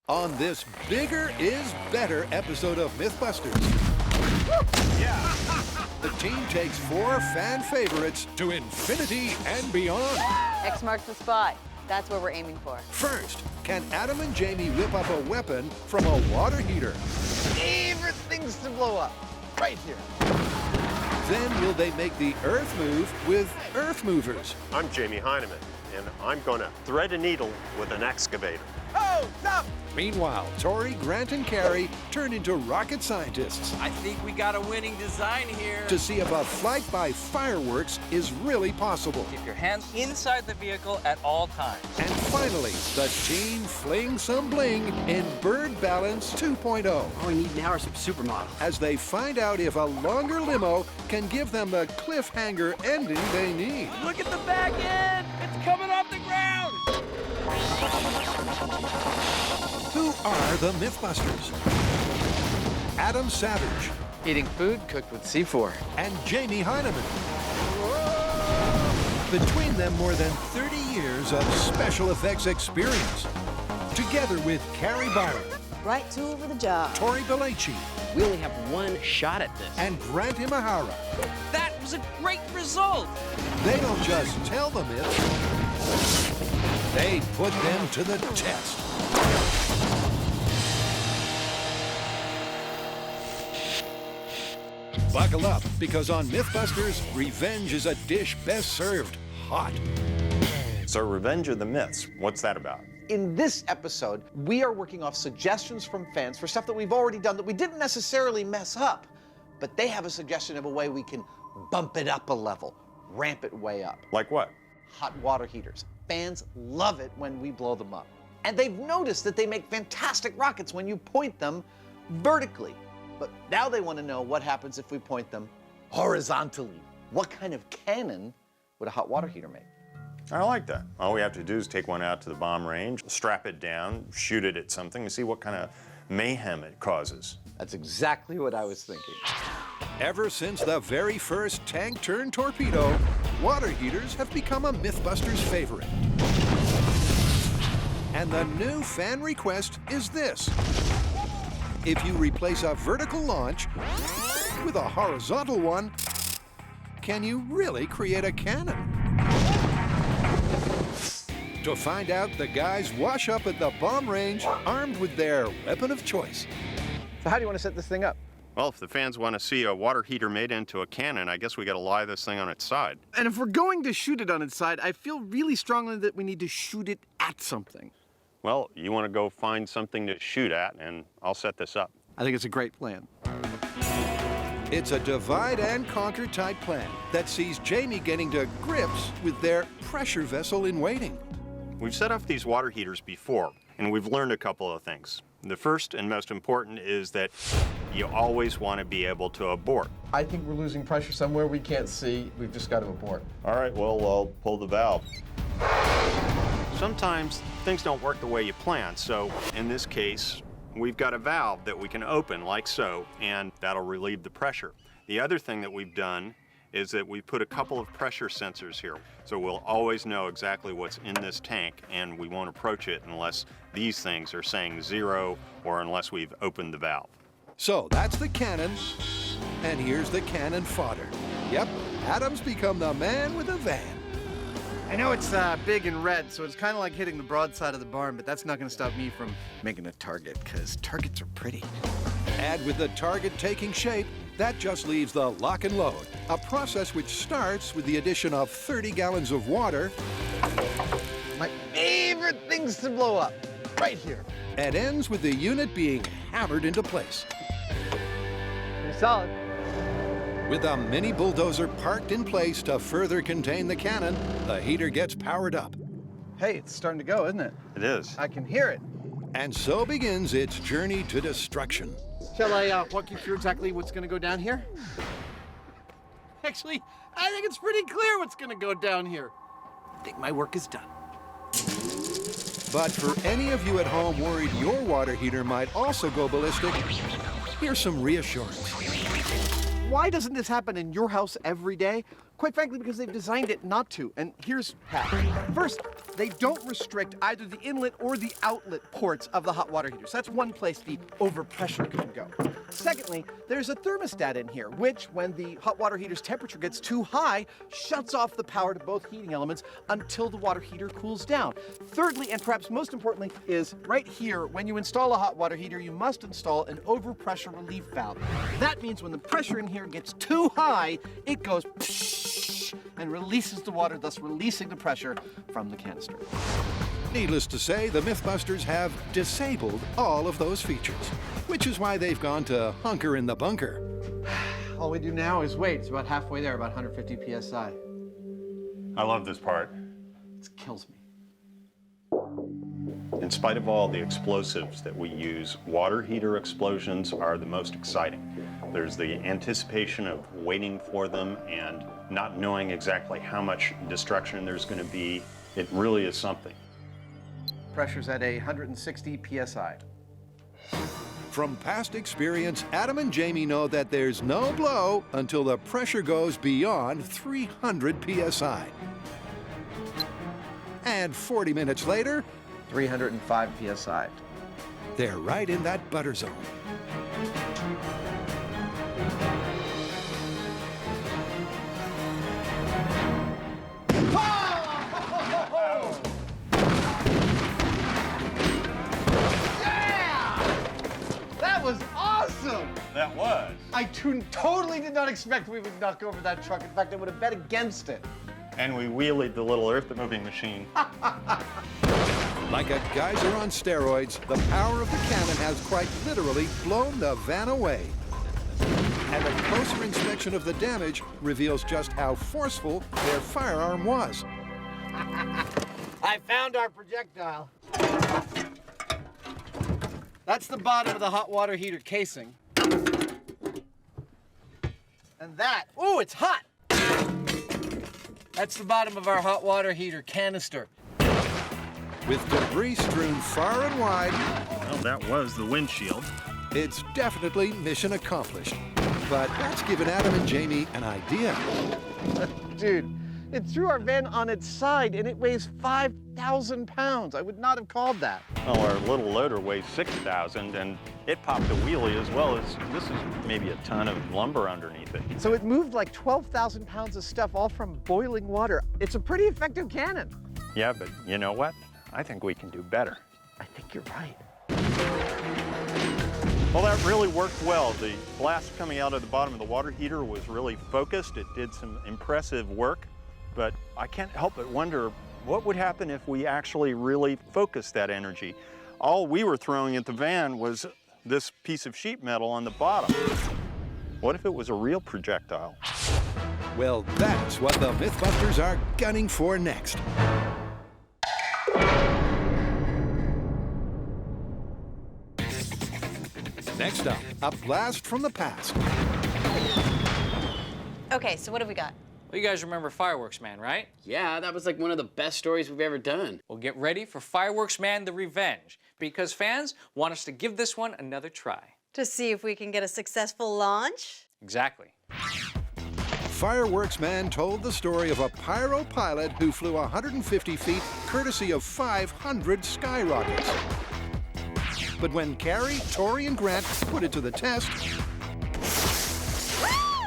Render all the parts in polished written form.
On this bigger is better episode of MythBusters. Yeah. The team takes 4 fan favorites to infinity and beyond. X marks the spot. That's what we're aiming for. First, can Adam and Jamie whip up a weapon from a water heater? Favorite things to blow up. Right here. Then will they make the Earth move with Earth movers? I'm Jamie Heineman, and I'm going to thread a needle with an excavator. Oh, stop! Meanwhile, Tori, Grant, and Carrie turn into rocket scientists I think we got a winning design here. to see if a flight by fireworks is really possible. Keep your hands inside the vehicle at all times. And finally, the team flings some bling in Bird Balance 2.0 All we need now are some supermodels. as they find out if a longer limo can give them the cliffhanger ending they need. Look at the back end. It's coming off the ground. Who are the MythBusters? Adam Savage Eating food cooked with C4. and Jamie Heineman. Between them, more than 30 years of special effects experience. Together with Carrie Byron, Right tool for the job. Tori Belleci, We only have one shot at this. and Grant Imahara. That was a great result. They don't just tell the myths, they put them to the test. Buckle up, because on MythBusters, revenge is a dish best served hot. So Revenge of the Myths, what's that about? In this episode, we are working off suggestions from fans for stuff that we've already done that we didn't necessarily mess up, but they have a suggestion of a way we can bump it up a level, ramp it way up. Like what? Hot water heaters. Fans love it when we blow them up. And they've noticed that they make fantastic rockets when you point them vertically. But now they want to know what happens if we point them horizontally. What kind of cannon would a hot water heater make? I like that. All we have to do is take one out to the bomb range, strap it down, shoot it at something, and see what kind of mayhem it causes. That's exactly what I was thinking. Ever since the very first tank-turned torpedo, water heaters have become a MythBusters favorite. And the new fan request is this. If you replace a vertical launch with a horizontal one, can you really create a cannon? To find out, the guys wash up at the bomb range armed with their weapon of choice. So how do you want to set this thing up? Well, if the fans want to see a water heater made into a cannon, I guess we got to lie this thing on its side. And if we're going to shoot it on its side, I feel really strongly that we need to shoot it at something. Well, you want to go find something to shoot at, and I'll set this up. I think it's a great plan. It's a divide and conquer type plan that sees Jamie getting to grips with their pressure vessel in waiting. We've set off these water heaters before, and we've learned a couple of things. The first and most important is that you always want to be able to abort. I think we're losing pressure somewhere we can't see. We've just got to abort. All right, well, I'll pull the valve. Sometimes things don't work the way you plan, so in this case, we've got a valve that we can open like so, and that'll relieve the pressure. The other thing that we've done is that we put a couple of pressure sensors here, so we'll always know exactly what's in this tank, and we won't approach it unless these things are saying 0 or unless we've opened the valve. So that's the cannon, and here's the cannon fodder. Yep, Adam's become the man with a van. I know it's big and red, so it's kind of like hitting the broadside of the barn, but that's not going to stop me from making a target, because targets are pretty. And with the target taking shape, that just leaves the lock and load, a process which starts with the addition of 30 gallons of water My favorite things to blow up, right here. and ends with the unit being hammered into place. Pretty solid. With a mini bulldozer parked in place to further contain the cannon, the heater gets powered up. Hey, it's starting to go, isn't it? It is. I can hear it. And so begins its journey to destruction. Shall I walk you through exactly what's going to go down here? Actually, I think it's pretty clear what's going to go down here. I think my work is done. But for any of you at home worried your water heater might also go ballistic, here's some reassurance. Why doesn't this happen in your house every day? Quite frankly, because they've designed it not to, and here's how. First, they don't restrict either the inlet or the outlet ports of the hot water heater. So that's one place the overpressure can go. Secondly, there's a thermostat in here, which, when the hot water heater's temperature gets too high, shuts off the power to both heating elements until the water heater cools down. Thirdly, and perhaps most importantly, is right here, when you install a hot water heater, you must install an overpressure relief valve. That means when the pressure in here gets too high, it goes and releases the water, thus releasing the pressure from the canister. Needless to say, the MythBusters have disabled all of those features, which is why they've gone to hunker in the bunker. All we do now is wait. It's about halfway there, about 150 psi. I love this part. It kills me. In spite of all the explosives that we use, water heater explosions are the most exciting. There's the anticipation of waiting for them and not knowing exactly how much destruction there's going to be. It really is something. Pressure's at 160 psi. From past experience, Adam and Jamie know that there's no blow until the pressure goes beyond 300 psi. And 40 minutes later, 305 psi. they're right in that butter zone. That was awesome! That was. I totally did not expect we would knock over that truck. In fact, I would have bet against it. And we wheelied the little earth-moving machine. Like a geyser on steroids, the power of the cannon has quite literally blown the van away. And a closer inspection of the damage reveals just how forceful their firearm was. I found our projectile. That's the bottom of the hot water heater casing. And that, ooh, it's hot! That's the bottom of our hot water heater canister. With debris strewn far and wide, Well, that was the windshield. it's definitely mission accomplished. But that's given Adam and Jamie an idea. Dude, it threw our van on its side and it weighs 5,000 pounds. I would not have called that. Well, our little loader weighs 6,000, and it popped a wheelie as well as this is maybe a ton of lumber underneath it. So it moved like 12,000 pounds of stuff all from boiling water. It's a pretty effective cannon. Yeah, but you know what? I think we can do better. I think you're right. Well, that really worked well. The blast coming out of the bottom of the water heater was really focused. It did some impressive work, but I can't help but wonder what would happen if we actually really focused that energy. All we were throwing at the van was this piece of sheet metal on the bottom. What if it was a real projectile? Well, that's what the MythBusters are gunning for next. Next up, a blast from the past. Okay, so what have we got? Well, you guys remember Fireworks Man, right? Yeah, that was like one of the best stories we've ever done. Well, get ready for Fireworks Man: The Revenge, because fans want us to give this one another try. To see if we can get a successful launch? Exactly. Fireworks Man told the story of a pyro pilot who flew 150 feet courtesy of 500 skyrockets. But when Carrie, Tori, and Grant put it to the test,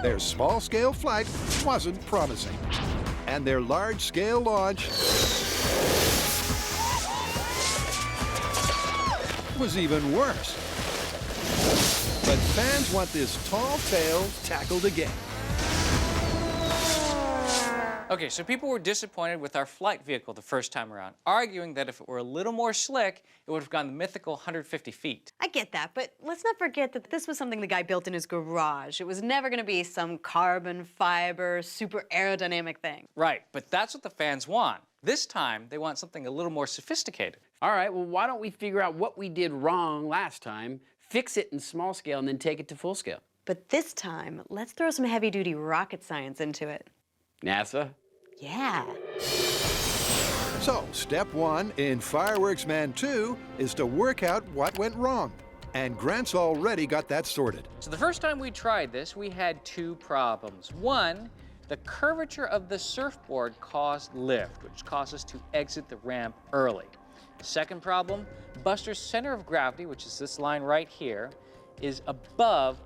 their small-scale flight wasn't promising. And their large-scale launch was even worse. But fans want this tall tale tackled again. Okay, so people were disappointed with our flight vehicle the first time around, arguing that if it were a little more slick, it would have gone the mythical 150 feet. I get that, but let's not forget that this was something the guy built in his garage. It was never gonna be some carbon fiber, super aerodynamic thing. Right, but that's what the fans want. This time, they want something a little more sophisticated. All right, well, why don't we figure out what we did wrong last time, fix it in small scale, and then take it to full scale? But this time, let's throw some heavy-duty rocket science into it. NASA? Yeah. So, step one in Fireworks Man 2 is to work out what went wrong. And Grant's already got that sorted. So the first time we tried this, we had two problems. One, The curvature of the surfboard caused lift, which caused us to exit the ramp early. Second problem, Buster's center of gravity, which is this line right here, is above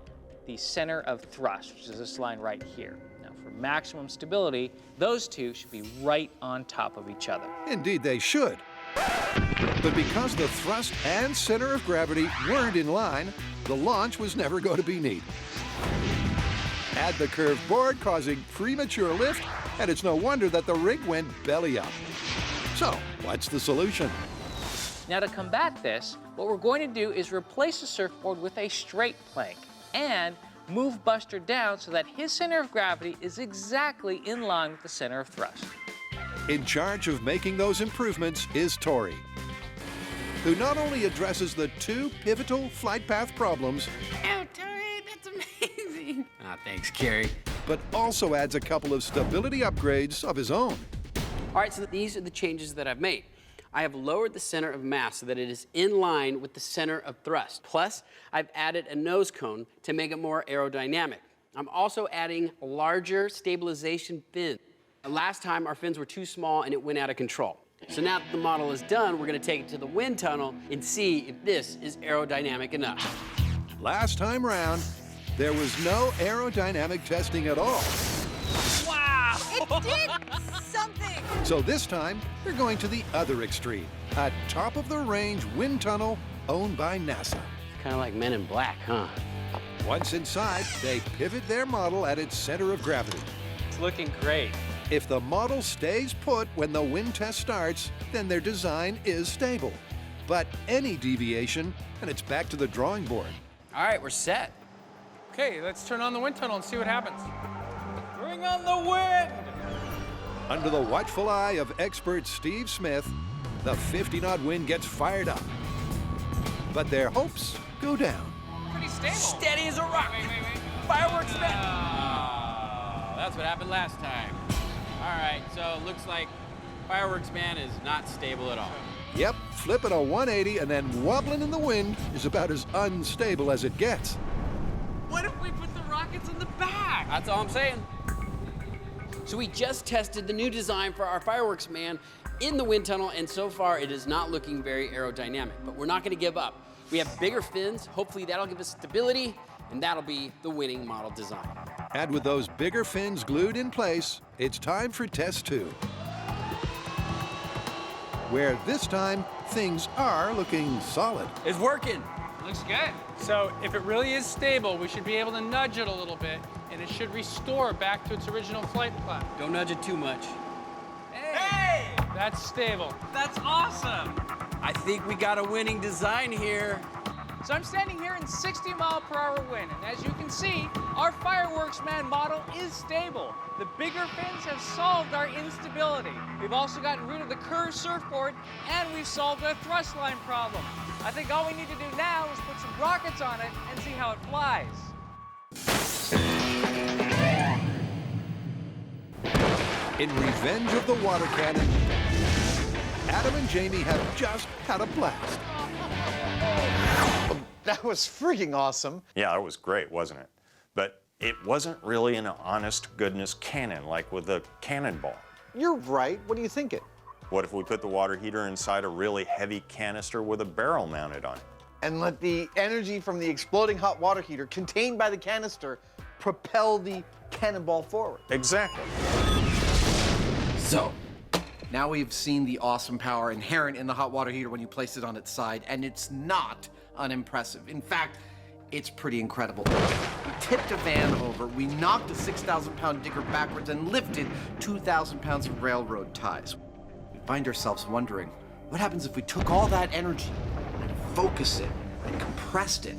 the center of thrust, which is this line right here. Now, for maximum stability, those two should be right on top of each other. Indeed, they should. But because the thrust and center of gravity weren't in line, the launch was never going to be neat. Add the curved board, causing premature lift, and it's no wonder that the rig went belly up. So, what's the solution? Now, to combat this, what we're going to do is replace the surfboard with a straight plank and move Buster down so that his center of gravity is exactly in line with the center of thrust. In charge of making those improvements is Tori, who not only addresses the two pivotal flight path problems, Oh, Tori, that's amazing. Ah, thanks, Carrie. but also adds a couple of stability upgrades of his own. All right, so these are the changes that I've made. I have lowered the center of mass so that it is in line with the center of thrust. Plus, I've added a nose cone to make it more aerodynamic. I'm also adding larger stabilization fins. Last time, our fins were too small and it went out of control. So now that the model is done, we're gonna take it to the wind tunnel and see if this is aerodynamic enough. Last time round, there was no aerodynamic testing at all. Wow! It did something! So this time, they're going to the other extreme, a top-of-the-range wind tunnel owned by NASA. Kind of like Men in Black, huh? Once inside, they pivot their model at its center of gravity. It's looking great. If the model stays put when the wind test starts, then their design is stable. But any deviation, and it's back to the drawing board. All right, we're set. Okay, let's turn on the wind tunnel and see what happens. Bring on the wind! Under the watchful eye of expert Steve Smith, the 50-knot wind gets fired up. But their hopes go down. Pretty stable. Steady as a rock. Wait. Fireworks man. Oh, that's what happened last time. All right, so it looks like Fireworks Man is not stable at all. Yep, flipping a 180 and then wobbling in the wind is about as unstable as it gets. What if we put the rockets in the back? That's all I'm saying. So we just tested the new design for our Fireworks Man in the wind tunnel, and so far it is not looking very aerodynamic, but we're not gonna give up. We have bigger fins, hopefully that'll give us stability, and that'll be the winning model design. And with those bigger fins glued in place, it's time for test 2. Where this time, things are looking solid. It's working. Looks good. So if it really is stable, we should be able to nudge it a little bit, and it should restore back to its original flight plan. Don't nudge it too much. Hey! That's stable. That's awesome. I think we got a winning design here. So I'm standing here in 60-mile-per-hour wind, and as you can see, our Fireworks Man model is stable. The bigger fins have solved our instability. We've also gotten rid of the curved surfboard, and we've solved our thrust line problem. I think all we need to do now is put some rockets on it and see how it flies. In revenge of the water cannon, Adam and Jamie have just had a blast. That was freaking awesome. Yeah, that was great, wasn't it? But it wasn't really an honest-goodness cannon like with a cannonball. You're right. What are you thinking? What if we put the water heater inside a really heavy canister with a barrel mounted on it? And let the energy from the exploding hot water heater contained by the canister propel the cannonball forward. Exactly. So, now we've seen the awesome power inherent in the hot water heater when you place it on its side, and it's not unimpressive. In fact, it's pretty incredible. We tipped a van over, we knocked a 6,000-pound digger backwards, and lifted 2,000 pounds of railroad ties. We find ourselves wondering, what happens if we took all that energy and focused it and compressed it?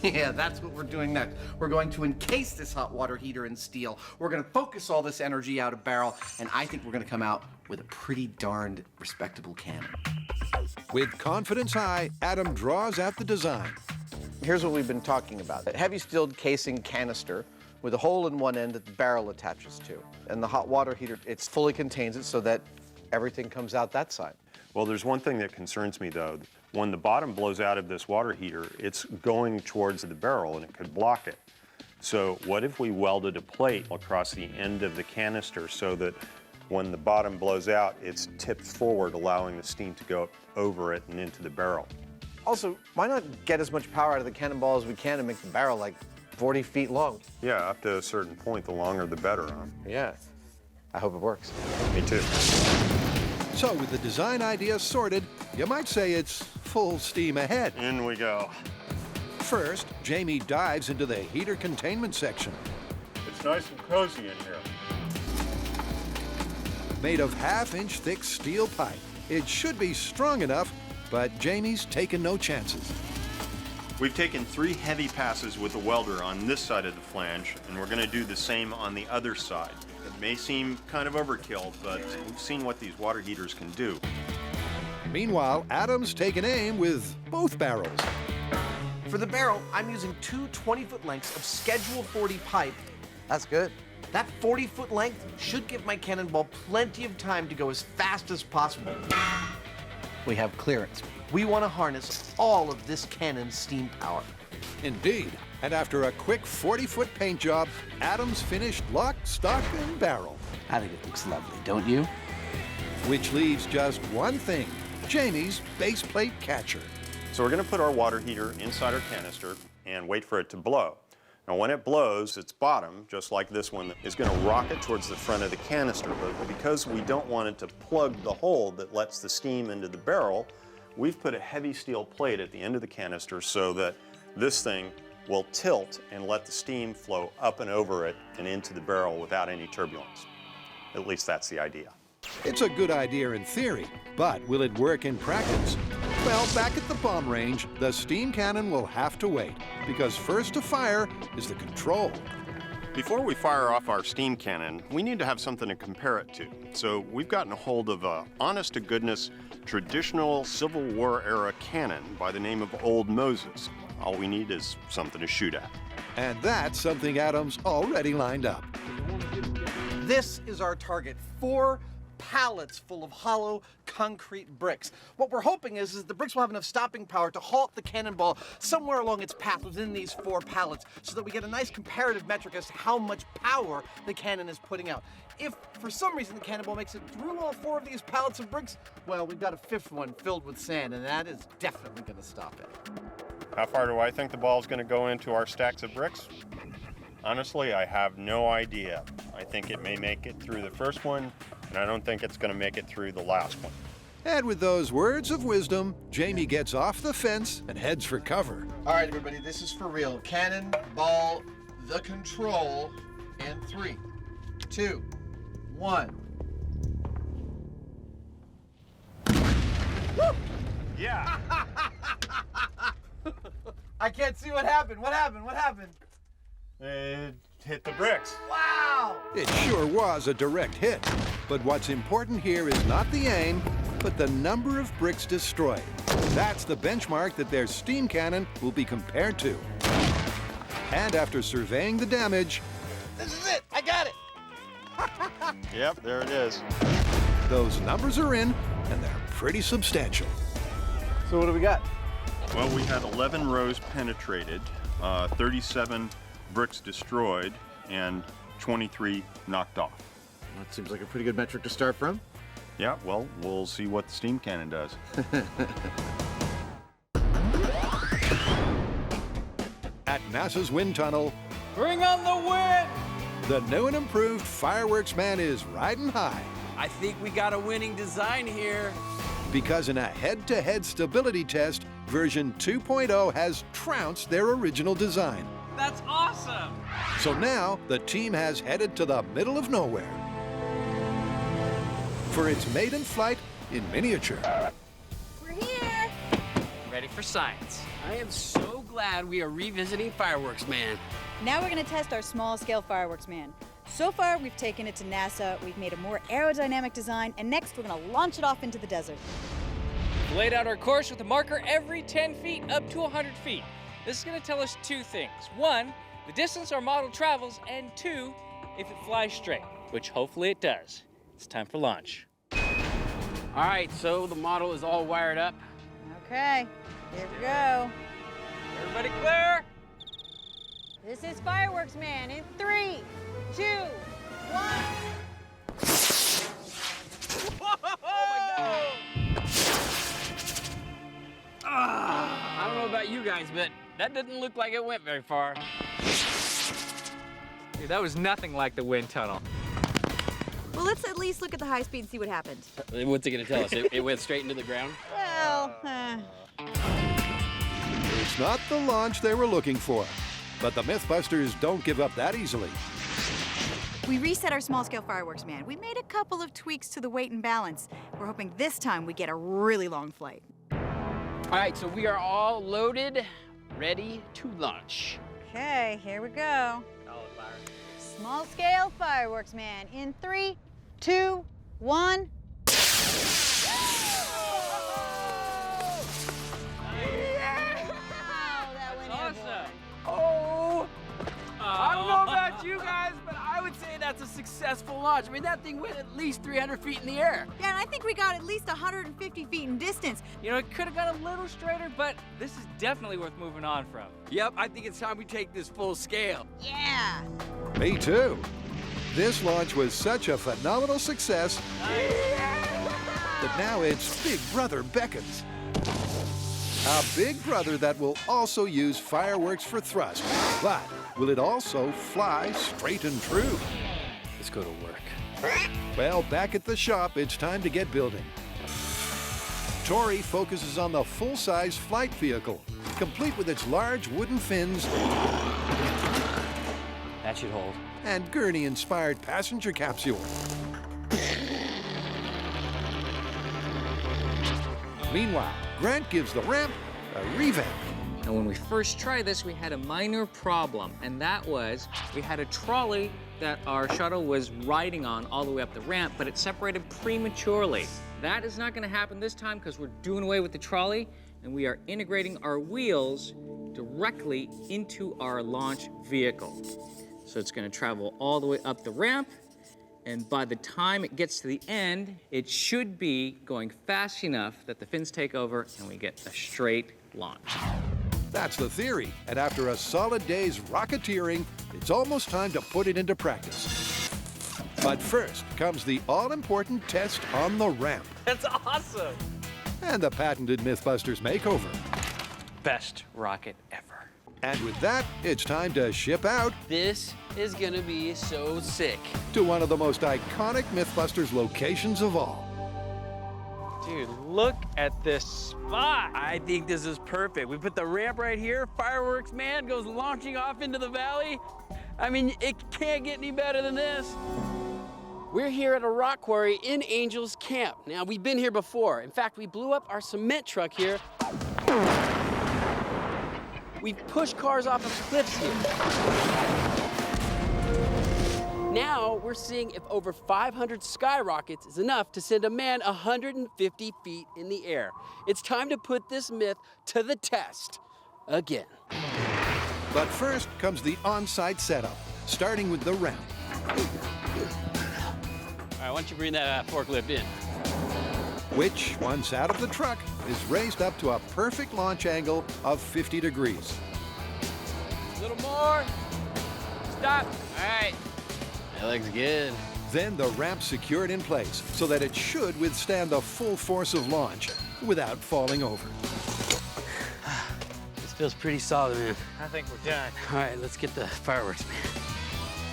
Yeah, that's what we're doing next. We're going to encase this hot water heater in steel. We're going to focus all this energy out a barrel, and I think we're going to come out with a pretty darned respectable cannon. With confidence high, Adam draws out the design. Here's what we've been talking about. A heavy steel casing canister with a hole in one end that the barrel attaches to. And the hot water heater, it fully contains it so that everything comes out that side. Well, there's one thing that concerns me, though. When the bottom blows out of this water heater, it's going towards the barrel, and it could block it. So what if we welded a plate across the end of the canister so that when the bottom blows out, it's tipped forward, allowing the steam to go over it and into the barrel? Also, why not get as much power out of the cannonball as we can and make the barrel like 40 feet long? Yeah, up to a certain point, the longer the better. Yeah. I hope it works. Me too. So with the design idea sorted, you might say it's full steam ahead. In we go. First, Jamie dives into the heater containment section. It's nice and cozy in here. Made of half-inch thick steel pipe. It should be strong enough, but Jamie's taken no chances. We've taken 3 heavy passes with the welder on this side of the flange, and we're going to do the same on the other side. It may seem kind of overkill, but we've seen what these water heaters can do. Meanwhile, Adam's taken aim with both barrels. For the barrel, I'm using 2 20-foot lengths of Schedule 40 pipe. That's good. That 40-foot length should give my cannonball plenty of time to go as fast as possible. We have clearance. We want to harness all of this cannon's steam power. Indeed. And after a quick 40-foot paint job, Adam's finished lock, stock, and barrel. I think it looks lovely, don't you? Which leaves just one thing, Jamie's base plate catcher. So we're going to put our water heater inside our canister and wait for it to blow. Now when it blows, its bottom, just like this one, is going to rocket towards the front of the canister. But because we don't want it to plug the hole that lets the steam into the barrel, we've put a heavy steel plate at the end of the canister so that this thing will tilt and let the steam flow up and over it and into the barrel without any turbulence. At least that's the idea. It's a good idea in theory, but will it work in practice? Well, back at the bomb range, the steam cannon will have to wait, because first to fire is the control. Before we fire off our steam cannon, we need to have something to compare it to. So we've gotten a hold of a honest-to-goodness traditional Civil War era cannon by the name of Old Moses. All we need is something to shoot at. And that's something Adam's already lined up. This is our target, 4 pallets full of hollow concrete bricks. What we're hoping is the bricks will have enough stopping power to halt the cannonball somewhere along its path within these 4 pallets so that we get a nice comparative metric as to how much power the cannon is putting out. If for some reason the cannonball makes it through all 4 of these pallets of bricks, well, we've got a 5th one filled with sand, and that is definitely going to stop it. How far do I think the ball's going to go into our stacks of bricks? Honestly, I have no idea. I think it may make it through the first one, and I don't think it's going to make it through the last one. And with those words of wisdom, Jamie gets off the fence and heads for cover. All right, everybody, this is for real. Cannon, ball, the control, and 3, 2, 1. Woo! Yeah. I can't see what happened. What happened? What happened? It hit the bricks. Wow! It sure was a direct hit. But what's important here is not the aim, but the number of bricks destroyed. That's the benchmark that their steam cannon will be compared to. And after surveying the damage, This is it! I got it! Yep, there it is. those numbers are in, and they're pretty substantial. So what do we got? Well, we had 11 rows penetrated, 37 bricks destroyed, and 23 knocked off. That seems like a pretty good metric to start from. Yeah, well, we'll see what the steam cannon does. At NASA's wind tunnel, Bring on the wind! the new and improved Fireworks Man is riding high. I think we got a winning design here. Because in a head-to-head stability test, version 2.0 has trounced their original design. That's awesome! So now, the team has headed to the middle of nowhere for its maiden flight in miniature. We're here. Ready for science. I am so glad we are revisiting Fireworks Man. Now we're going to test our small-scale Fireworks Man. So far, we've taken it to NASA, we've made a more aerodynamic design, and next we're going to launch it off into the desert. We laid out our course with a marker every 10 feet up to 100 feet. This is going to tell us 2 things. 1, the distance our model travels, and 2, if it flies straight, which hopefully it does. It's time for launch. All right, so the model is all wired up. Okay, here we go. Everybody clear? This This is Fireworks Man in 3, 2, 1. I don't know about you guys, but that didn't look like it went very far. Dude, that was nothing like the wind tunnel. Well, let's at least look at the high speed and see what happened. What's it gonna tell us? It went straight into the ground? Well, It's not the launch they were looking for. But the MythBusters don't give up that easily. we reset our small-scale Fireworks Man. We made a couple of tweaks to the weight and balance. We're hoping this time we get a really long flight. All right, so we are all loaded, ready to launch. Okay, here we go. Small-scale Fireworks Man in 3, 2, 1. Oh! I don't know about you guys, but I would say that's a successful launch. I mean, that thing went at least 300 feet in the air. Yeah, and I think we got at least 150 feet in distance. You know, it could have got a little straighter, but this is definitely worth moving on from. Yep, I think it's time we take this full scale. Yeah. Me too. This launch was such a phenomenal success that now its Big Brother beckons. A Big Brother that will also use fireworks for thrust, but will it also fly straight and true? Let's go to work. Well, back at the shop, it's time to get building. Tori focuses on the full-size flight vehicle, complete with its large wooden fins That should hold. and gurney-inspired passenger capsule. Meanwhile, Grant gives the ramp a revamp. Now, when we first tried this, we had a minor problem, and that was we had a trolley that our shuttle was riding on all the way up the ramp, but it separated prematurely. That is not gonna happen this time because we're doing away with the trolley, and we are integrating our wheels directly into our launch vehicle. So it's gonna travel all the way up the ramp, and by the time it gets to the end, it should be going fast enough that the fins take over and we get a straight launch. That's the theory, and after a solid day's rocketeering, it's almost time to put it into practice. But first comes the all-important test on the ramp That's awesome. and the patented MythBusters makeover. Best rocket ever. And with that, it's time to ship out This is gonna be so sick. to one of the most iconic MythBusters locations of all. Dude, look at this spot. I think this is perfect. We put the ramp right here. Fireworks Man goes launching off into the valley. I mean, it can't get any better than this. We're here at a rock quarry in Angel's Camp. Now, we've been here before. In fact, we blew up our cement truck here. We've pushed cars off of cliffs here. Now we're seeing if over 500 skyrockets is enough to send a man 150 feet in the air. It's time to put this myth to the test again. But first comes the on-site setup, starting with the ramp. All right, why don't you bring that forklift in? Which, once out of the truck, is raised up to a perfect launch angle of 50 degrees. A little more. Stop. All right. That looks good. Then the ramp secured in place so that it should withstand the full force of launch without falling over. This feels pretty solid, man. I think we're done. All right, let's get the fireworks, man.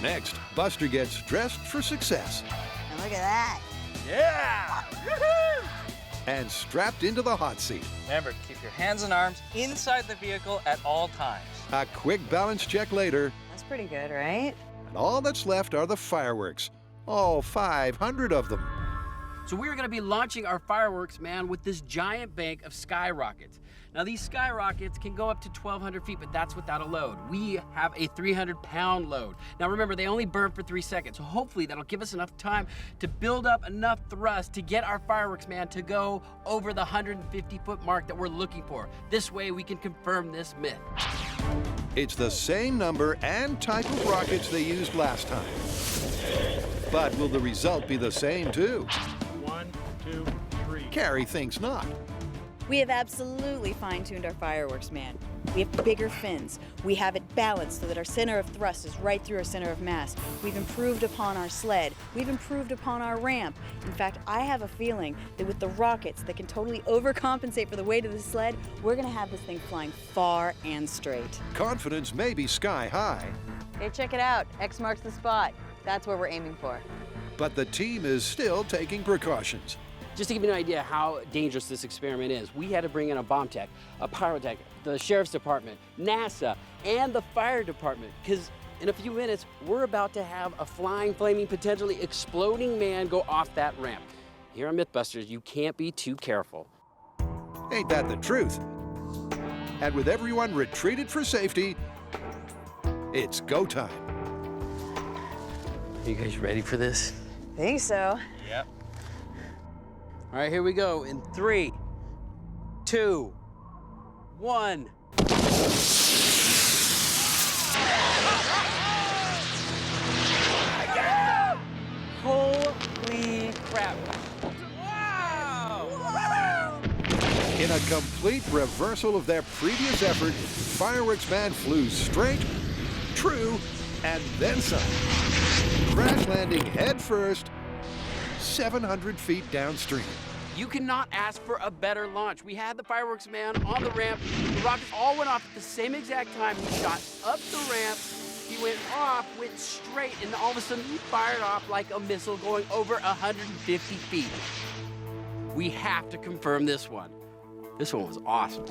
Next, Buster gets dressed for success And look at that. Yeah! Woohoo! and strapped into the hot seat. Remember, keep your hands and arms inside the vehicle at all times. A quick balance check later, That's pretty good, right? and all that's left are the fireworks. All 500 of them. So we're gonna be launching our fireworks, man, with this giant bank of skyrockets. Now these skyrockets can go up to 1,200 feet, but that's without a load. We have a 300-pound load. Now remember, they only burn for 3 seconds, so hopefully that'll give us enough time to build up enough thrust to get our fireworks, man, to go over the 150-foot mark that we're looking for. This way we can confirm this myth. It's the same number and type of rockets they used last time. But will the result be the same too? 1, 2, 3. Carrie thinks not. We have absolutely fine-tuned our fireworks man. We have bigger fins. We have it balanced so that our center of thrust is right through our center of mass. We've improved upon our sled. We've improved upon our ramp. In fact, I have a feeling that with the rockets that can totally overcompensate for the weight of the sled, we're gonna have this thing flying far and straight. Confidence may be sky high, Hey, check it out. X marks the spot. That's where we're aiming for. but the team is still taking precautions. Just to give you an idea how dangerous this experiment is, we had to bring in a bomb tech, a pyrotech, the sheriff's department, NASA, and the fire department, because in a few minutes, we're about to have a flying, flaming, potentially exploding man go off that ramp. Here on MythBusters, you can't be too careful. Ain't that the truth? And with everyone retreated for safety, it's go time. Are you guys ready for this? Think so. Yep. All right, here we go in 3, 2, 1. Holy crap. Wow! In a complete reversal of their previous effort, Fireworks Man flew straight, true, and then some. Crash landing head first, 700 feet downstream. You cannot ask for a better launch. We had the fireworks man on the ramp. The rockets all went off at the same exact time. He shot up the ramp. He went off, went straight, and all of a sudden he fired off like a missile going over 150 feet. We have to confirm this one. This one was awesome.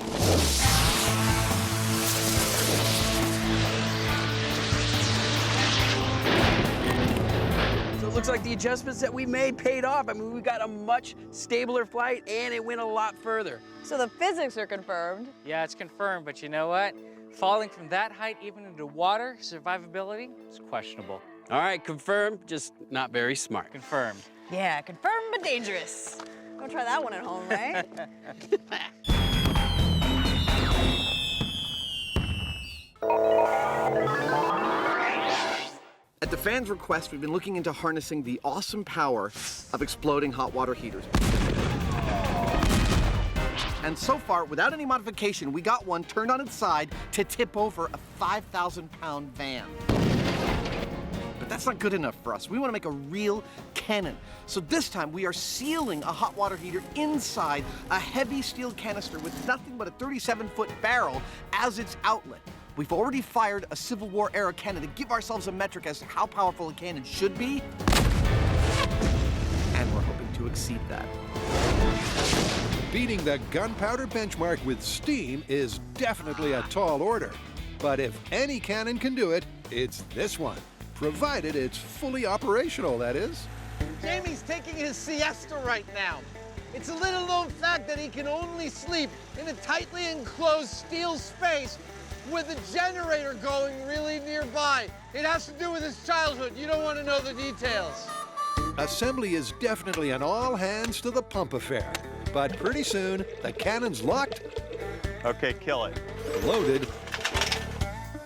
So it looks like the adjustments that we made paid off. I mean, we got a much stabler flight and it went a lot further. So the physics are confirmed. Yeah, it's confirmed, but you know what? Falling from that height even into water, survivability, is questionable. All right, confirmed, just not very smart. Confirmed. Yeah, confirmed but dangerous. Don't try that one at home, right? At the fans' request, we've been looking into harnessing the awesome power of exploding hot water heaters. And so far, without any modification, we got one turned on its side to tip over a 5,000-pound van. But that's not good enough for us. We want to make a real cannon. So this time, we are sealing a hot water heater inside a heavy steel canister with nothing but a 37-foot barrel as its outlet. We've already fired a Civil War-era cannon to give ourselves a metric as to how powerful a cannon should be. And we're hoping to exceed that. Beating the gunpowder benchmark with steam is definitely a tall order. But if any cannon can do it, it's this one. Provided it's fully operational, that is. Jamie's taking his siesta right now. It's a little known fact that he can only sleep in a tightly enclosed steel space with a generator going really nearby. It has to do with his childhood. You don't want to know the details. Assembly is definitely an all-hands-to-the-pump affair. But pretty soon, the cannon's locked, Okay, kill it. loaded,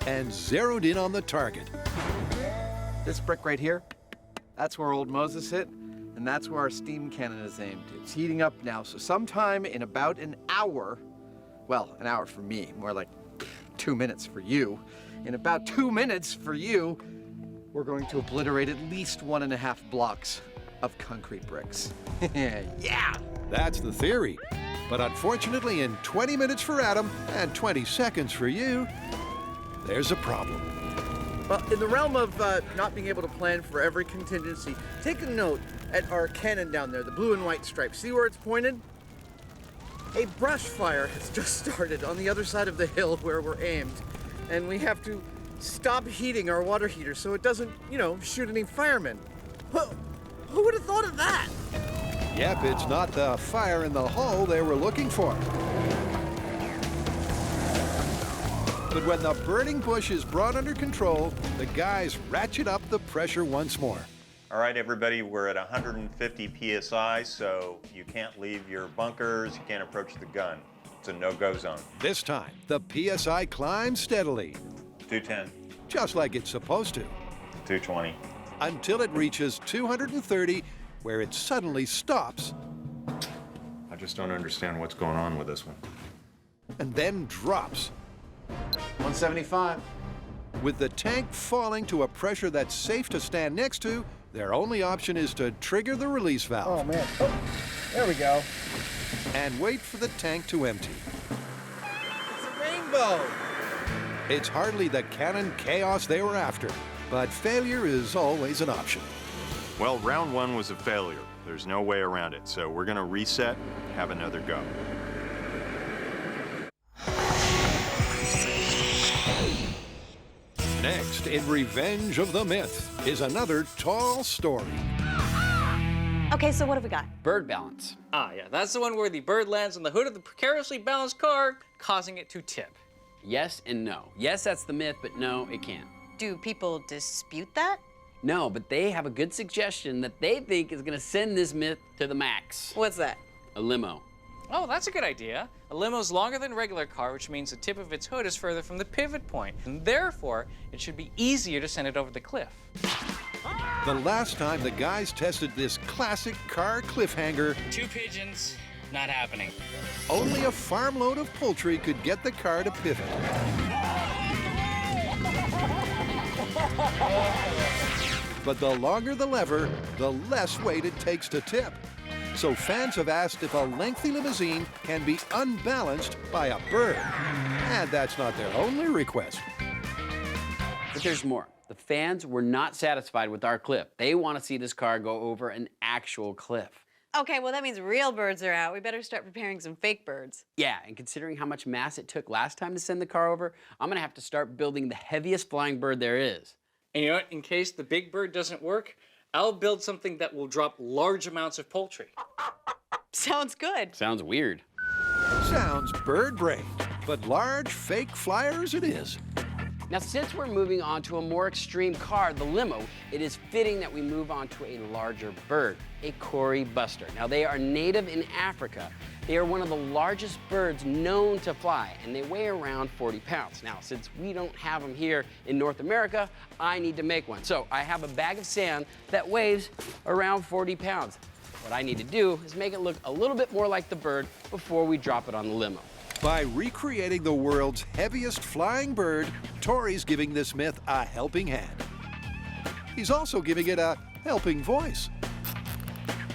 and zeroed in on the target. This brick right here, that's where old Moses hit, and that's where our steam cannon is aimed. It's heating up now, so sometime in about an hour, well, an hour for me, more like 2 minutes for you. In about 2 minutes for you, we're going to obliterate at least 1.5 blocks of concrete bricks. Yeah! That's the theory. But unfortunately, in 20 minutes for Adam and 20 seconds for you, there's a problem. Well, in the realm of not being able to plan for every contingency, take a note at our cannon down there, the blue and white stripe. See where it's pointed? A brush fire has just started on the other side of the hill where we're aimed. And we have to stop heating our water heater so it doesn't, shoot any firemen. Who would have thought of that? Yep, it's not the fire in the hole they were looking for. But when the burning bush is brought under control, the guys ratchet up the pressure once more. All right, everybody, we're at 150 PSI, so you can't leave your bunkers, you can't approach the gun. It's a no-go zone. This time, the PSI climbs steadily, 210, just like it's supposed to, 220. until it reaches 230, where it suddenly stops. just don't understand what's going on with this one. And then drops. 175. With the tank falling to a pressure that's safe to stand next to, their only option is to trigger the release valve. Oh, man. Oh, there we go. And wait for the tank to empty. It's a rainbow. It's hardly the cannon chaos they were after, but failure is always an option. Well, round one was a failure. There's no way around it, so we're gonna reset, have another go. Next, in Revenge of the Myth, is another tall story. Okay, so what have we got? Bird balance. Ah, yeah, that's the one where the bird lands on the hood of the precariously balanced car, causing it to tip. Yes and no. Yes, that's the myth, but no, it can't. Do people dispute that? No, but they have a good suggestion that they think is gonna send this myth to the max. What's that? A limo. Oh, that's a good idea. A limo's longer than a regular car, which means the tip of its hood is further from the pivot point, and therefore, it should be easier to send it over the cliff. The last time the guys tested this classic car cliffhanger, 2 pigeons, not happening. only a farm load of poultry could get the car to pivot. But the longer the lever, the less weight it takes to tip. So fans have asked if a lengthy limousine can be unbalanced by a bird. And that's not their only request. But there's more. The fans were not satisfied with our cliff. They want to see this car go over an actual cliff. Okay, well, that means real birds are out. We better start preparing some fake birds. Yeah, and considering how much mass it took last time to send the car over, I'm gonna have to start building the heaviest flying bird there is. And you know what? In case the big bird doesn't work, I'll build something that will drop large amounts of poultry. Sounds good. Sounds weird. Sounds bird-brained, but large fake flyers it is. Now, since we're moving on to a more extreme car, the limo, it is fitting that we move on to a larger bird, a Cory buster. Now, they are native in Africa. They are one of the largest birds known to fly, and they weigh around 40 pounds. Now, since we don't have them here in North America, I need to make one. So I have a bag of sand that weighs around 40 pounds. What I need to do is make it look a little bit more like the bird before we drop it on the limo. By recreating the world's heaviest flying bird, Tori's giving this myth a helping hand. He's also giving it a helping voice.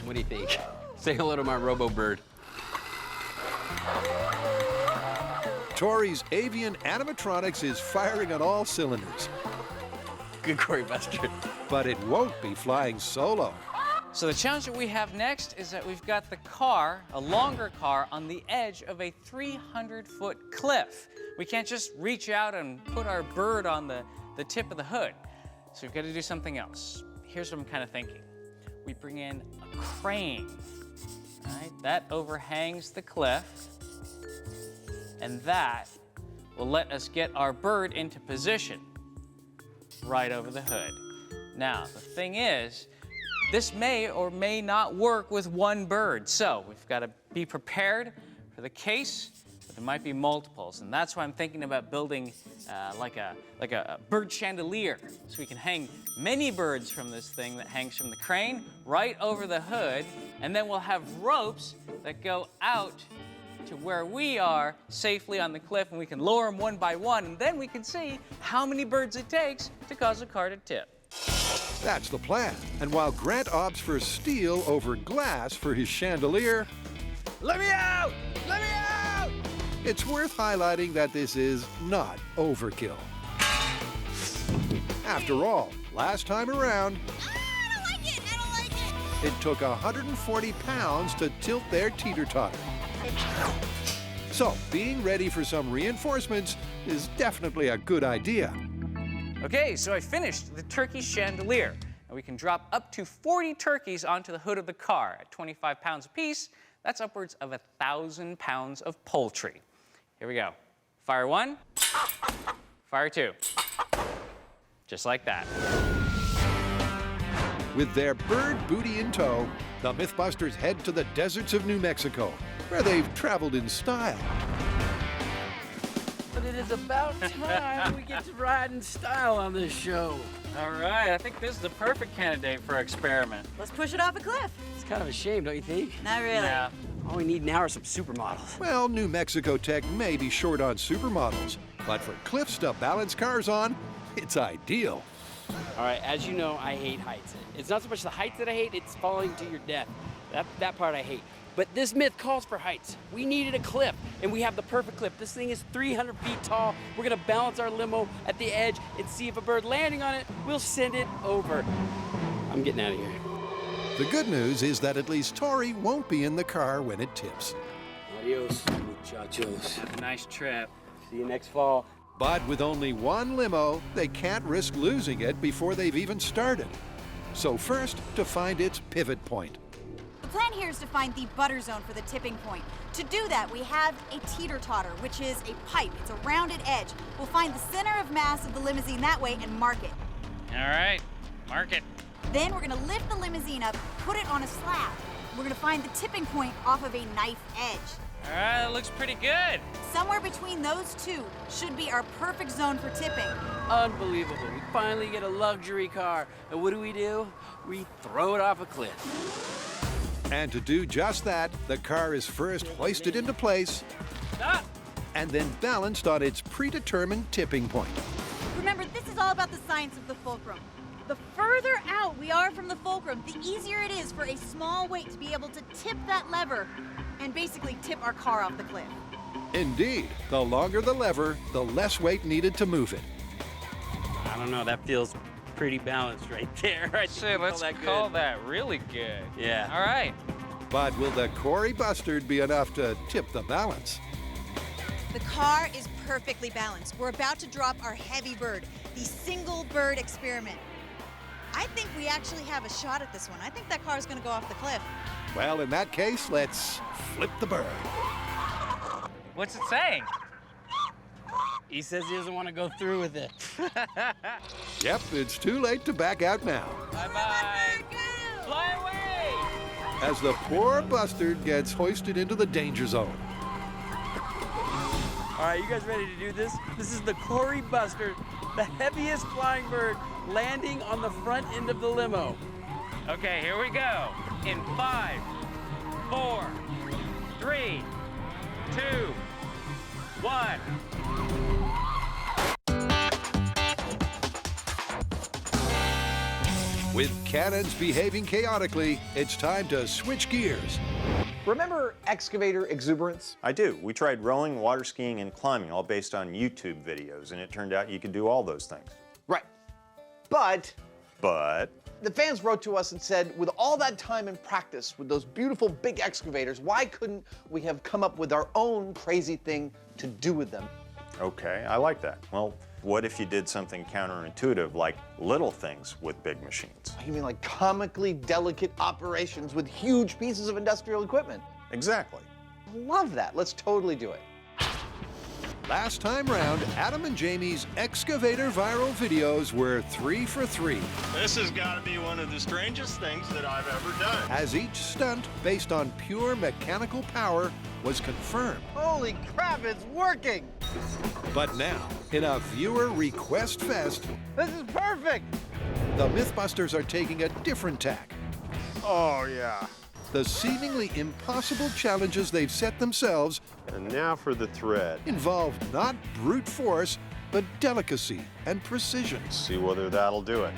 What do you think? Say hello to my robo-bird. Tori's avian animatronics is firing on all cylinders, Good Cory buster. but it won't be flying solo. So the challenge that we have next is that we've got the car, a longer car, on the edge of a 300-foot cliff. We can't just reach out and put our bird on the tip of the hood. So we've got to do something else. Here's what I'm kind of thinking. We bring in a crane, right? That overhangs the cliff, and that will let us get our bird into position right over the hood. Now, the thing is, this may or may not work with one bird, so we've got to be prepared for the case that there might be multiples, and that's why I'm thinking about building like a bird chandelier, so we can hang many birds from this thing that hangs from the crane right over the hood, and then we'll have ropes that go out to where we are safely on the cliff, and we can lower them one by one, and then we can see how many birds it takes to cause a car to tip. That's the plan. And while Grant opts for steel over glass for his chandelier, Let me out! Let me out! it's worth highlighting that this is not overkill. After all, last time around, it took 140 pounds to tilt their teeter-totter. So, being ready for some reinforcements is definitely a good idea. Okay, so I finished the turkey chandelier. And we can drop up to 40 turkeys onto the hood of the car. At 25 pounds apiece, that's upwards of 1,000 pounds of poultry. Here we go. Fire 1, fire 2. Just like that. With their bird booty in tow, the MythBusters head to the deserts of New Mexico, where they've traveled in style. But it is about time we get to ride in style on this show. All right, I think this is the perfect candidate for experiment. Let's push it off a cliff. It's kind of a shame, don't you think? Not really. Yeah, All we need now are some supermodels. Well, New Mexico Tech may be short on supermodels, but for cliffs to balance cars on, it's ideal. All right, as you know, I hate heights. It's not so much the heights that I hate, it's falling to your death. That part I hate. But this myth calls for heights. We needed a cliff, and we have the perfect cliff. This thing is 300 feet tall. We're gonna balance our limo at the edge and see if a bird landing on it will send it over. I'm getting out of here. The good news is that at least Tori won't be in the car when it tips. Adios, muchachos. Have a nice trip. See you next fall. But with only one limo, they can't risk losing it before they've even started. So first, to find its pivot point. The plan here is to find the butter zone for the tipping point. To do that, we have a teeter-totter, which is a pipe. It's a rounded edge. We'll find the center of mass of the limousine that way and mark it. All right, mark it. Then we're gonna lift the limousine up, put it on a slab. We're gonna find the tipping point off of a knife edge. All right, that looks pretty good. Somewhere between those two should be our perfect zone for tipping. Unbelievable. We finally get a luxury car. And what do? We throw it off a cliff. And to do just that, the car is first hoisted into place Stop. and then balanced on its predetermined tipping point. Remember, this is all about the science of the fulcrum. The further out we are from the fulcrum, the easier it is for a small weight to be able to tip that lever and basically tip our car off the cliff. Indeed, the longer the lever, the less weight needed to move it. I don't know, that feels pretty balanced right there. Say, let's call that really good. Yeah. All right. But will the Cory Bustard be enough to tip the balance? The car is perfectly balanced. We're about to drop our heavy bird, the single bird experiment. I think we actually have a shot at this one. I think that car is going to go off the cliff. Well, in that case, let's flip the bird. What's it saying? He says he doesn't want to go through with it. Yep, it's too late to back out now. Bye-bye. Fly away. As the poor Bustard gets hoisted into the danger zone. All right, you guys ready to do this? This is the Cory Bustard, the heaviest flying bird landing on the front end of the limo. Okay, here we go. In 5, 4, 3, 2, 1. With cannons behaving chaotically, it's time to switch gears. Remember excavator exuberance? I do. We tried rowing, water skiing, and climbing, all based on YouTube videos, and it turned out you could do all those things. Right. But But the fans wrote to us and said, with all that time and practice with those beautiful big excavators, why couldn't we have come up with our own crazy thing to do with them? okay, I like that. Well, what if you did something counterintuitive, like little things with big machines? You mean like comically delicate operations with huge pieces of industrial equipment? Exactly. Love that. Let's totally do it. Last time round, Adam and Jamie's excavator viral videos were 3 for 3. This has got to be one of the strangest things that I've ever done. As each stunt, based on pure mechanical power, was confirmed. Holy crap, it's working! But now, in a viewer request fest, This is perfect! the MythBusters are taking a different tack. Oh, yeah. The seemingly impossible challenges they've set themselves And now for the thread. involve not brute force, but delicacy and precision. See whether that'll do it.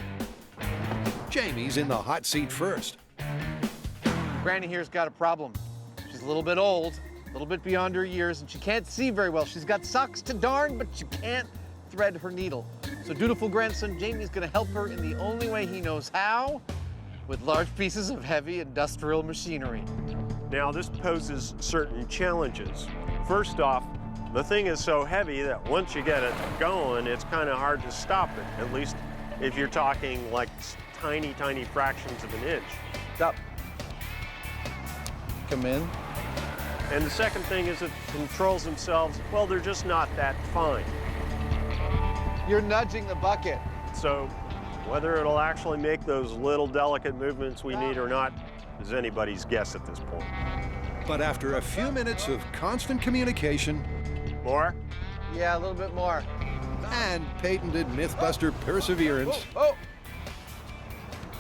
Jamie's in the hot seat first. Granny here's got a problem. She's a little bit old, a little bit beyond her years, and she can't see very well. She's got socks to darn, but she can't thread her needle. So dutiful grandson Jamie's gonna help her in the only way he knows how, with large pieces of heavy industrial machinery. Now, this poses certain challenges. First off, the thing is so heavy that once you get it going, it's kind of hard to stop it, at least if you're talking like tiny, tiny fractions of an inch. Stop. Come in. And the second thing is that the controls themselves, well, they're just not that fine. You're nudging the bucket. So whether it'll actually make those little delicate movements we need or not is anybody's guess at this point. But after a few minutes of constant communication More? Yeah, a little bit more. and patented MythBuster perseverance, Oh!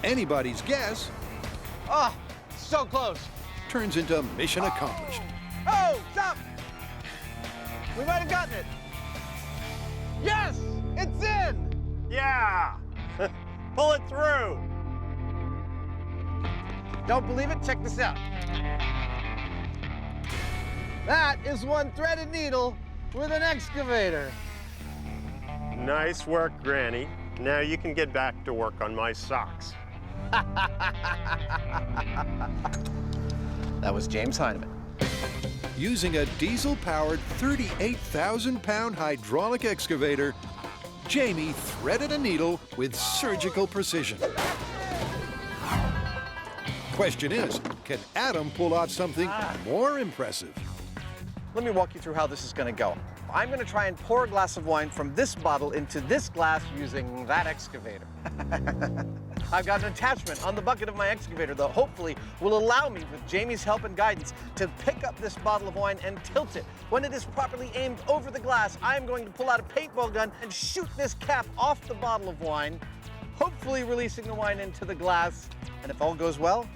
anybody's guess Ah, so close. turns into mission accomplished. Oh, stop! We might have gotten it. Yes, it's in! Yeah! Pull it through! Don't believe it? Check this out. That is one threaded needle with an excavator. Nice work, Granny. Now you can get back to work on my socks. That was James Heineman. Using a diesel-powered 38,000-pound hydraulic excavator, Jamie threaded a needle with surgical precision. Question is, can Adam pull off something more impressive? Let me walk you through how this is going to go. I'm going to try and pour a glass of wine from this bottle into this glass using that excavator. I've got an attachment on the bucket of my excavator that hopefully will allow me, with Jamie's help and guidance, to pick up this bottle of wine and tilt it. When it is properly aimed over the glass, I'm going to pull out a paintball gun and shoot this cap off the bottle of wine, hopefully releasing the wine into the glass. And if all goes well,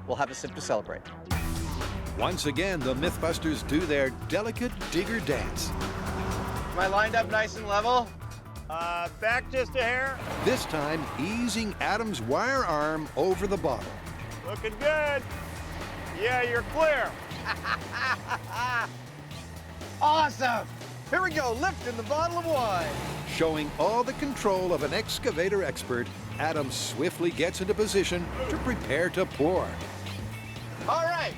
we'll have a sip to celebrate. Once again, the MythBusters do their delicate digger dance. Am I lined up nice and level? Back just a hair. This time, easing Adam's wire arm over the bottle. Looking good. Yeah, you're clear. Awesome! Here we go, lifting the bottle of wine. Showing all the control of an excavator expert, Adam swiftly gets into position to prepare to pour. All right,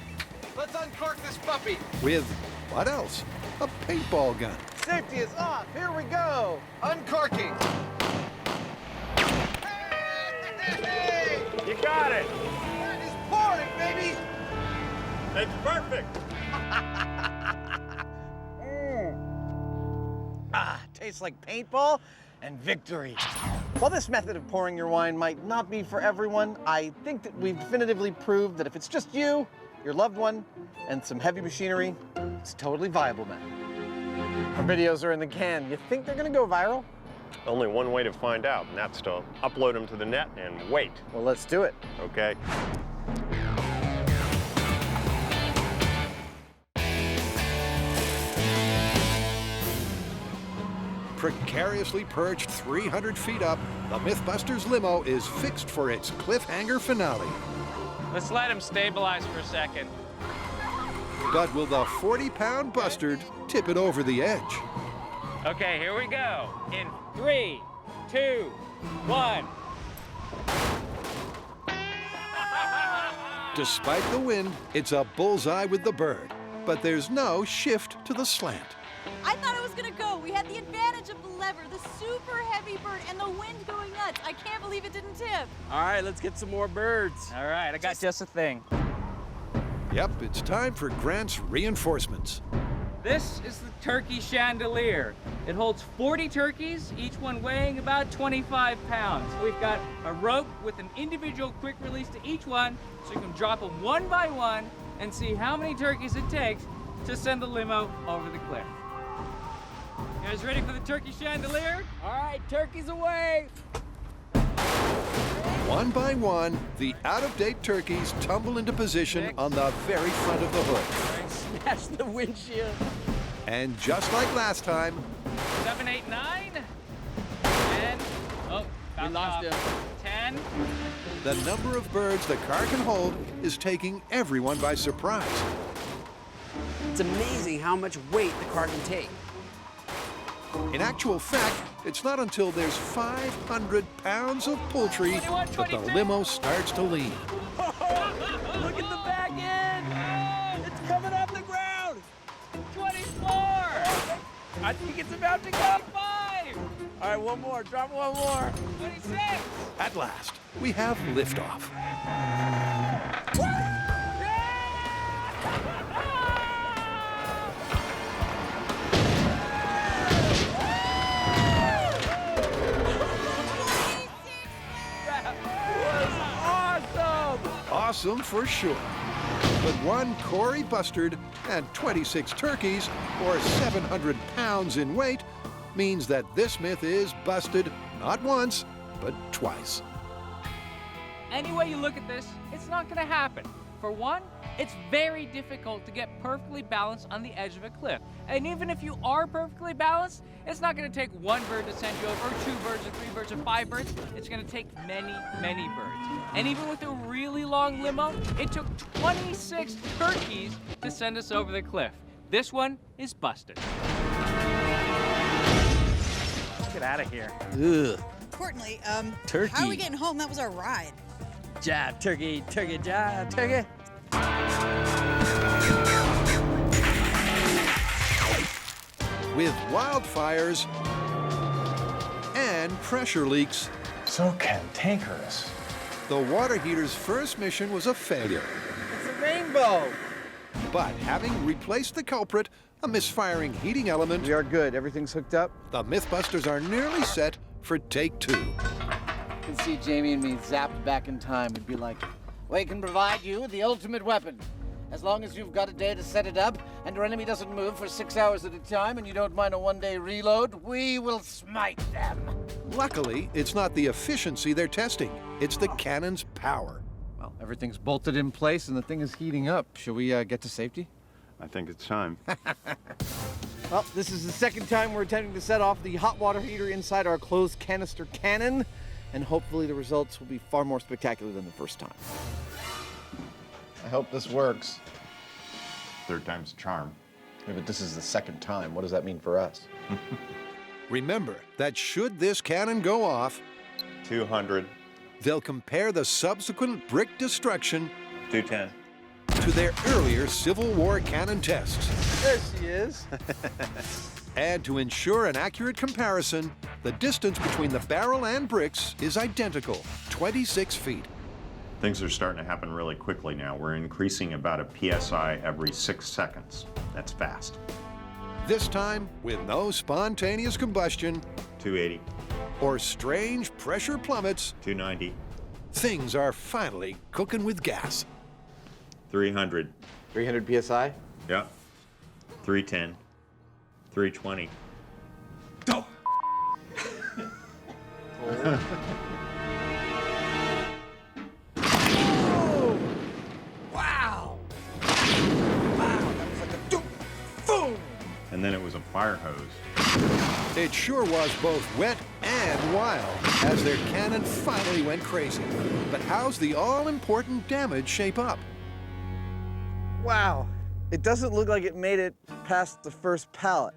let's uncork this puppy. With what else? A paintball gun. Safety is off. Here we go. Uncorking. Hey! You got it. That is pouring, baby. It's perfect. Tastes like paintball and victory. While this method of pouring your wine might not be for everyone, I think that we've definitively proved that if it's just you, your loved one, and some heavy machinery, it's a totally viable method. Our videos are in the can. You think they're gonna go viral? Only one way to find out, and that's to upload them to the net and wait. Well, let's do it. Okay. Precariously perched 300 feet up, the MythBusters limo is fixed for its cliffhanger finale. Let's let him stabilize for a second. But will the 40-pound bustard tip it over the edge? Okay, here we go. In 3, 2, 1. Despite the wind, it's a bullseye with the bird. But there's no shift to the slant. I thought it was gonna go. We had the advantage of the lever, the super heavy bird, and the wind going nuts. I can't believe it didn't tip. All right, let's get some more birds. All right, I got just a thing. Yep, it's time for Grant's reinforcements. This is the turkey chandelier. It holds 40 turkeys, each one weighing about 25 pounds. We've got a rope with an individual quick release to each one, so you can drop them one by one and see how many turkeys it takes to send the limo over the cliff. You guys ready for the turkey chandelier? All right, turkeys away. One by one, the out-of-date turkeys tumble into position on the very front of the hood. Smash the windshield. And just like last time, 7, 8, 9. 10. Oh, We lost him. 10. the number of birds the car can hold is taking everyone by surprise. It's amazing how much weight the car can take. In actual fact, it's not until there's 500 pounds of poultry 21, that the 22. limo starts to lean. Look at the back end. It's coming off the ground. 24. I think it's about to go. 25. All right, one more. Drop one more. 26. At last, we have liftoff. Awesome for sure. But one Corey bustard and 26 turkeys, or 700 pounds in weight, means that this myth is busted not once, but twice. Any way you look at this, it's not going to happen. For one, It's very difficult to get perfectly balanced on the edge of a cliff. And even if you are perfectly balanced, it's not gonna take one bird to send you over, or 2 birds, or 3 birds, or 5 birds. It's gonna take many, many birds. And even with a really long limo, it took 26 turkeys to send us over the cliff. This one is busted. Get out of here. Ugh. Importantly, Turkey. how are we getting home? That was our ride. Jive, turkey, turkey, jive, turkey. With wildfires and pressure leaks, So cantankerous. the water heater's first mission was a failure. It's a rainbow. But having replaced the culprit, a misfiring heating element, We are good. Everything's hooked up. the MythBusters are nearly set for take 2. You can see Jamie and me zapped back in time. We'd be like, we can provide you the ultimate weapon. As long as you've got a day to set it up and your enemy doesn't move for 6 hours at a time and you don't mind a one-day reload, we will smite them. Luckily, it's not the efficiency they're testing, it's the cannon's power. Well, everything's bolted in place and the thing is heating up. Shall we get to safety? I think it's time. Well, this is the second time we're attempting to set off the hot water heater inside our closed canister cannon, and hopefully the results will be far more spectacular than the first time. I hope this works. Third time's a charm. Yeah, but this is the second time. What does that mean for us? Remember that should this cannon go off, 200, they'll compare the subsequent brick destruction 210. to their earlier Civil War cannon tests. There she is. And to ensure an accurate comparison, the distance between the barrel and bricks is identical, 26 feet. Things are starting to happen really quickly now. We're increasing about a PSI every 6 seconds. That's fast. This time with no spontaneous combustion 280, or strange pressure plummets, 290, things are finally cooking with gas. 300. 300 PSI? Yeah. 310. 320. Wow! Wow, that was like a doom, boom! And then it was a fire hose. It sure was both wet and wild as their cannon finally went crazy. But how's the all-important damage shape up? Wow. It doesn't look like it made it past the first pallet.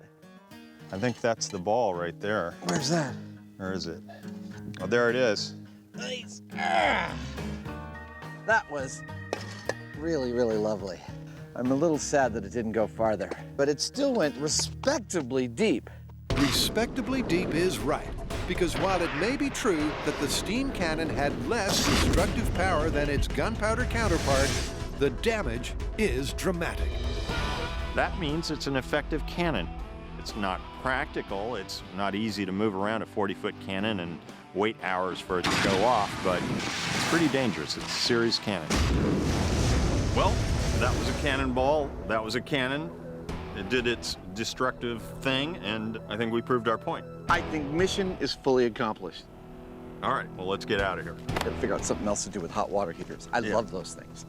I think that's the ball right there. Where's that? Where is it? Oh, there it is. Nice. Ah. That was really, really lovely. I'm a little sad that it didn't go farther, but it still went respectably deep. Respectably deep is right, because while it may be true that the steam cannon had less destructive power than its gunpowder counterpart, the damage is dramatic. That means it's an effective cannon. It's not practical, it's not easy to move around a 40-foot cannon and wait hours for it to go off, but it's pretty dangerous. It's a serious cannon. Well, that was a cannonball. That was a cannon. It did its destructive thing, and I think we proved our point. I think mission is fully accomplished. All right, well, let's get out of here. Gotta figure out something else to do with hot water heaters. I love those things.